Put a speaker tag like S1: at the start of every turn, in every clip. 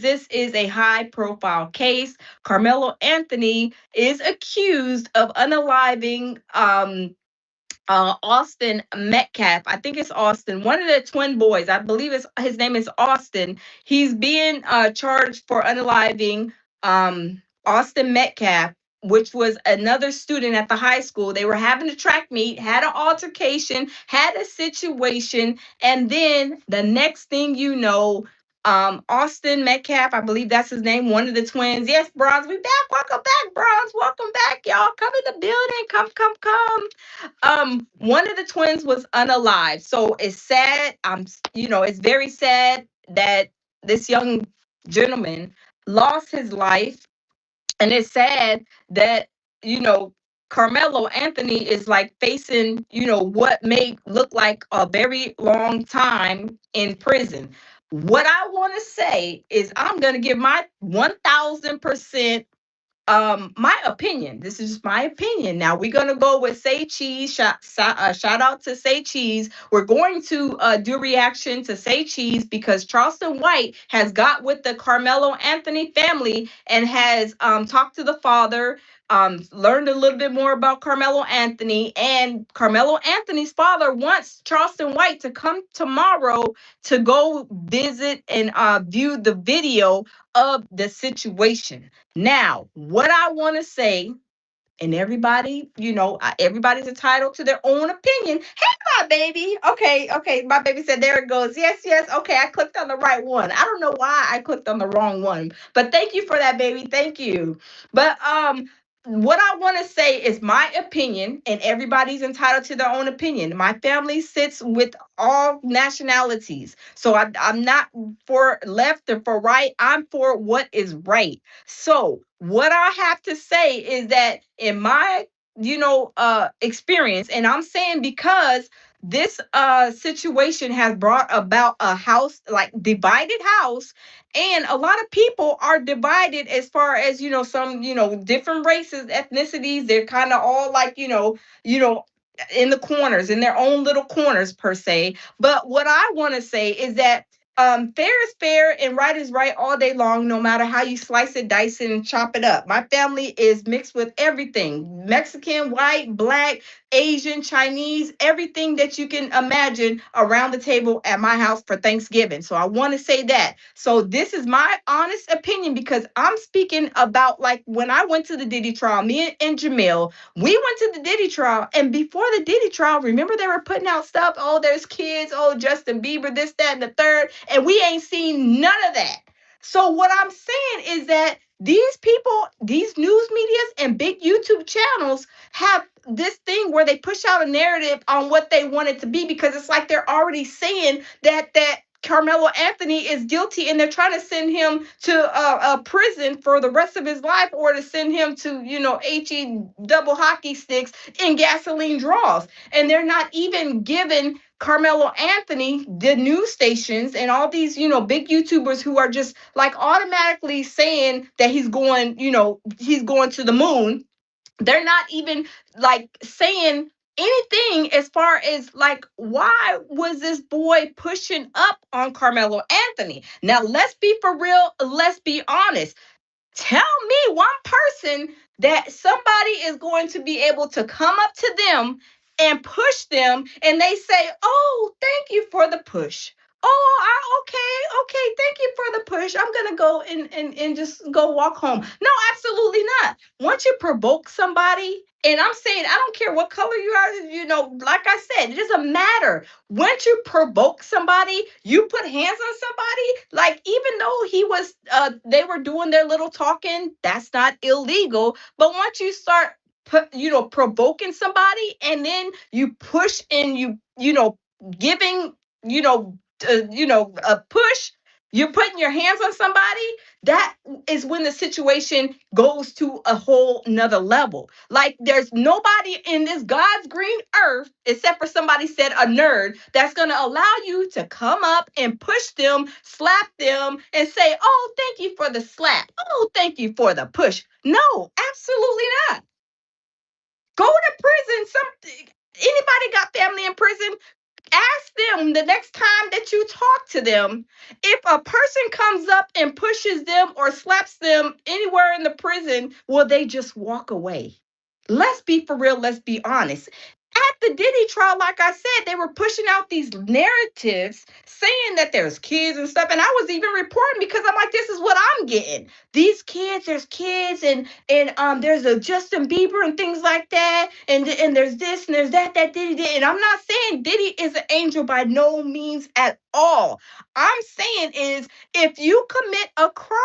S1: this is a high profile case. Carmelo Anthony is accused of unaliving Austin Metcalf. I think it's Austin, one of the twin boys. I believe his name is Austin. He's being charged for unaliving Austin Metcalf, which was another student at the high school. They were having a track meet, had an altercation, had a situation, and then the next thing you know, Austin Metcalf, I believe that's his name, one of the twins. Yes, Bronze, we back. Welcome back, Bronze. Welcome back, y'all. Come in the building. Come. One of the twins was unalive, so it's sad. It's very sad that this young gentleman lost his life, and it's sad that you know Carmelo Anthony is like facing what may look like a very long time in prison. What I want to say is I'm going to give my 1000% my opinion. This is just my opinion. Now we're gonna go with Say Cheese. Shout out to Say Cheese. We're going to do reaction to Say Cheese because Charleston White has got with the Carmelo Anthony family and has talked to the father. Learned a little bit more about Carmelo Anthony, and Carmelo Anthony's father wants Charleston White to come tomorrow to go visit and view the video of the situation. Now, what I want to say, and everybody, everybody's entitled to their own opinion. Hey, my baby. Okay. My baby said, there it goes. Yes. Okay, I clicked on the right one. I don't know why I clicked on the wrong one, but thank you for that, baby. Thank you. But what I want to say is my opinion, and everybody's entitled to their own opinion. My family sits with all nationalities, so I'm not for left or for right. I'm for what is right. So what I have to say is that in my experience, and I'm saying because this situation has brought about a house, like divided house, and a lot of people are divided as far as some different races, ethnicities. They're kind of all like in the corners, in their own little corners per se. But what I want to say is that fair is fair and right is right all day long, no matter how you slice it, dice it, and chop it up. My family is mixed with everything: Mexican, white, black, Asian, Chinese, everything that you can imagine around the table at my house for Thanksgiving. So I want to say that. So this is my honest opinion because I'm speaking about like when I went to the Diddy trial, me and Jamil, we went to the Diddy trial, and before the Diddy trial, remember they were putting out stuff. Oh, there's kids. Oh, Justin Bieber, this, that, and the third, and we ain't seen none of that. So what I'm saying is that these people, these news medias and big YouTube channels have this thing where they push out a narrative on what they want it to be because it's like they're already saying that Carmelo Anthony is guilty and they're trying to send him to a prison for the rest of his life, or to send him to, HE double hockey sticks in gasoline draws. And they're not even giving Carmelo Anthony, the news stations, and all these, big YouTubers who are just like automatically saying that he's going to the moon. They're not even like saying anything as far as like why was this boy pushing up on Carmelo Anthony. Now let's be for real, let's be honest. Tell me one person that somebody is going to be able to come up to them and push them and they say, oh, thank you for the push. Oh, okay, thank you for the push. I'm gonna go and just go walk home. No, absolutely not. Once you provoke somebody, and I'm saying I don't care what color you are, like I said, it doesn't matter. Once you provoke somebody, you put hands on somebody, like even though they were doing their little talking, that's not illegal. But once you start provoking somebody, and then you push and giving, a push, you're putting your hands on somebody, that is when the situation goes to a whole nother level. Like there's nobody in this God's green earth, except for somebody said a nerd, that's going to allow you to come up and push them, slap them, and say, oh, thank you for the slap. Oh, thank you for the push. No, absolutely not. Go to prison. Anybody got family in prison? Ask them the next time that you talk to them, if a person comes up and pushes them or slaps them anywhere in the prison, will they just walk away? Let's be for real, let's be honest. At the Diddy trial, like I said, they were pushing out these narratives saying that there's kids and stuff. And I was even reporting because I'm like, this is what I'm getting. These kids, there's kids, and there's a Justin Bieber and things like that. And there's this and there's that Diddy did. And I'm not saying Diddy is an angel by no means at all. I'm saying is, if you commit a crime,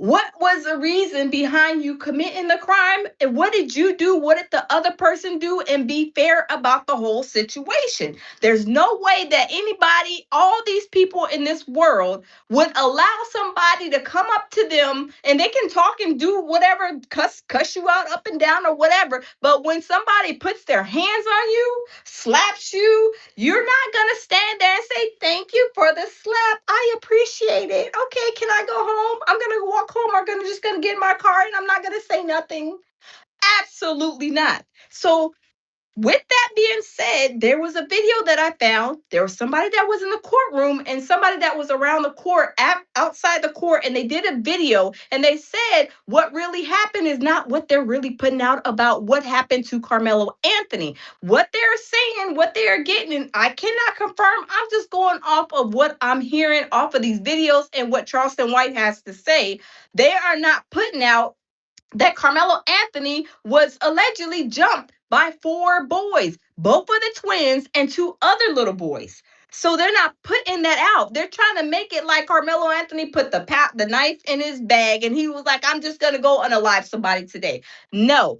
S1: what was the reason behind you committing the crime? And what did you do? What did the other person do? And be fair about the whole situation. There's no way that anybody, all these people in this world, would allow somebody to come up to them and they can talk and do whatever, cuss you out up and down or whatever. But when somebody puts their hands on you, slaps you, you're not going to stand there and say, thank you for the slap. I appreciate it. Okay, can I go home? I'm going to walk home. I'm just going to get in my car and I'm not going to say nothing. Absolutely not. So with that being said, there was a video that I found. There was somebody that was in the courtroom and somebody that was around the court, outside the court, and they did a video and they said what really happened is not what they're really putting out about what happened to Carmelo Anthony. What they're saying, what they are getting, and I cannot confirm. I'm just going off of what I'm hearing off of these videos and what Charleston White has to say. They are not putting out that Carmelo Anthony was allegedly jumped by 4 boys, both of the twins and 2 other little boys. So they're not putting that out. They're trying to make it like Carmelo Anthony put the knife in his bag and he was like, I'm just going to go unalive somebody today. No.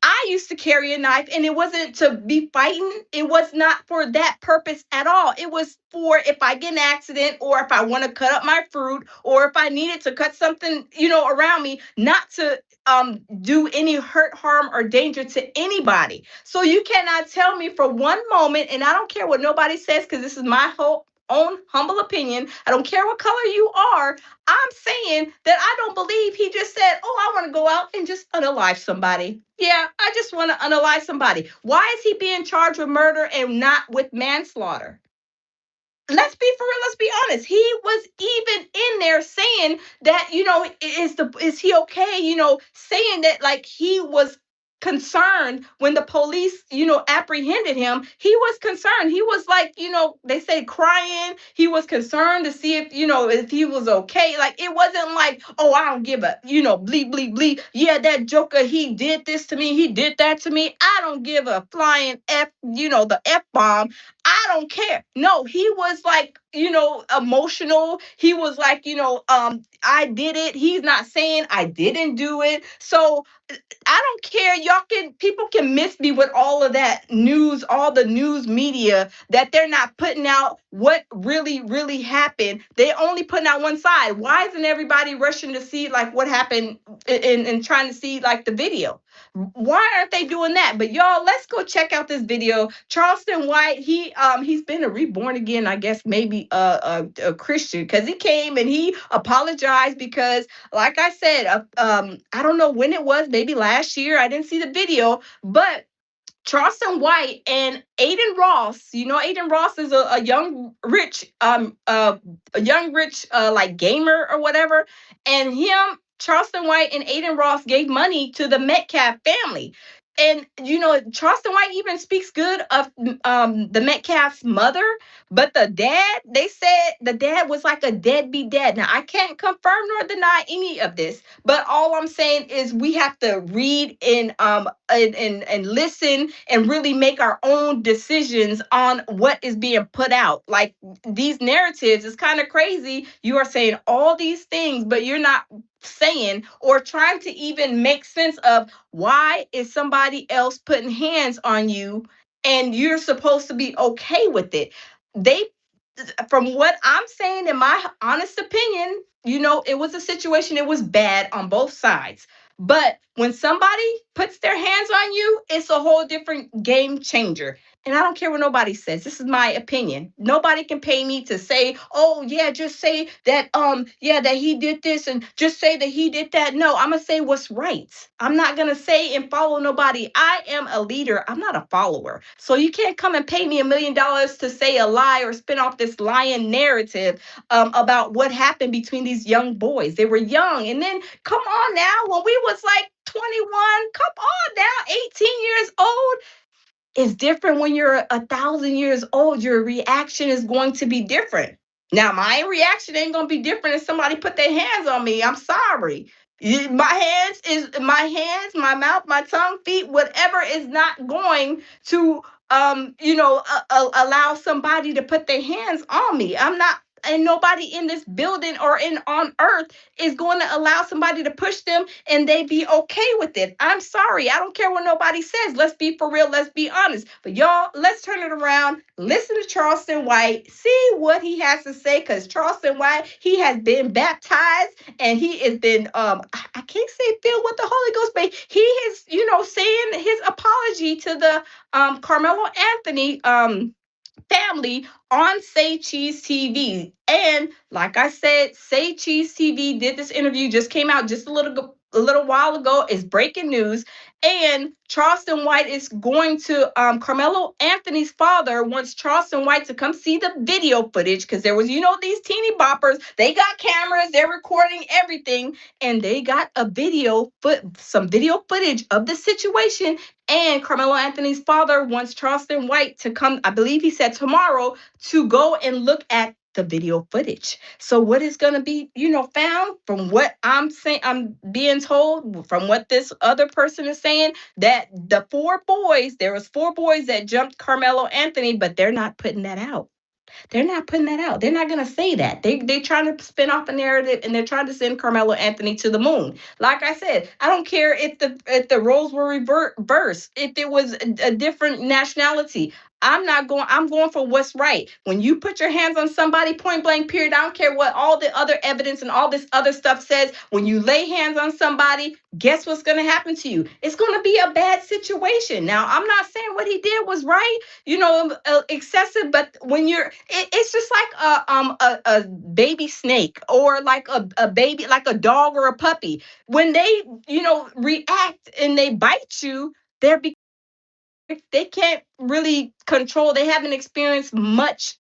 S1: I used to carry a knife and it wasn't to be fighting. It was not for that purpose at all. It was for if I get an accident or if I want to cut up my fruit or if I needed to cut something, around me, not to do any hurt, harm, or danger to anybody. So you cannot tell me for one moment, and I don't care what nobody says, because this is my whole own humble opinion. I don't care what color you are. I'm saying that I don't believe he just said, oh, I want to go out and just unalive somebody. Yeah, I just want to unalive somebody. Why is he being charged with murder and not with manslaughter? Let's be for real, let's be honest. He was even in there saying that, is he okay, saying that like he was concerned when the police, apprehended him. He was concerned. He was like, they say crying. He was concerned to see if he was okay. Like it wasn't like, oh, I don't give a, bleep, bleep, bleep. Yeah, that joker, he did this to me. He did that to me. I don't give a flying F, the F bomb. I don't care. No, he was like, emotional. He was like, I did it. He's not saying I didn't do it. So I don't care. People can miss me with all of that news, all the news media that they're not putting out what really, really happened. They only putting out one side. Why isn't everybody rushing to see like what happened and trying to see like the video? Why aren't they doing that? But y'all, let's go check out this video. Charleston White, he's been a reborn again, I guess maybe a Christian, because he came and he apologized because, like I said, I don't know when it was, maybe last year. I didn't see the video, but Charleston White and Aiden Ross, Aiden Ross is a young rich like gamer or whatever, and Charleston White and Aiden Ross gave money to the Metcalf family. And Charleston White even speaks good of the Metcalf's mother, but the dad, they said the dad was like a deadbeat dad. Now I can't confirm nor deny any of this, but all I'm saying is we have to read and listen and really make our own decisions on what is being put out. Like these narratives is kind of crazy. You are saying all these things, but you're not saying or trying to even make sense of why is somebody else putting hands on you and you're supposed to be okay with it. They, from what I'm saying, in my honest opinion, it was a situation, it was bad on both sides. But when somebody puts their hands on you, it's a whole different game changer. And I don't care what nobody says. This is my opinion. Nobody can pay me to say, oh yeah, just say that yeah, that he did this and just say that he did that. No, I'm gonna say what's right. I'm not gonna say and follow nobody. I am a leader. I'm not a follower. So you can't come and pay me $1 million to say a lie or spin off this lying narrative about what happened between these young boys. They were young. And then come on now, when we was like 21, come on now, 18 years old. It's different when you're 1,000 years old. Your reaction is going to be different. Now, my reaction ain't gonna be different if somebody put their hands on me. I'm sorry. My hands, my mouth, my tongue, feet, whatever is not going to allow somebody to put their hands on me. I'm not, and nobody in this building or in on earth is going to allow somebody to push them and they be okay with it. I'm sorry. I don't care what nobody says. Let's be for real. Let's be honest. But y'all, let's turn it around. Listen to Charleston White. See what he has to say, because Charleston White, he has been baptized and he has been I can't say filled with the Holy Ghost, but he is, saying his apology to the Carmelo Anthony family on Say Cheese TV. And like I said, Say Cheese TV did this interview, just came out just a little while ago. It's breaking news. And Charleston White is going to Carmelo Anthony's father wants Charleston White to come see the video footage, because there was, these teeny boppers, they got cameras, they're recording everything, and they got some video footage of the situation. And Carmelo Anthony's father wants Charleston White to come, I believe he said tomorrow, to go and look at the video footage. So what is going to be, found, from what I'm saying, I'm being told, from what this other person is saying, that there was 4 boys that jumped Carmelo Anthony, but they're not putting that out. They're not putting that out. They're not going to say that. They're trying to spin off a narrative, and they're trying to send Carmelo Anthony to the moon. Like I said, I don't care if the roles were reversed, if it was a different nationality. I'm going for what's right. When you put your hands on somebody, point blank, period, I don't care what all the other evidence and all this other stuff says. When you lay hands on somebody, guess what's going to happen to you? It's going to be a bad situation. Now, I'm not saying what he did was right, excessive, but when it's just like a baby snake, or like a baby, like a dog or a puppy. When they, react and they bite you, they can't really control. They haven't experienced much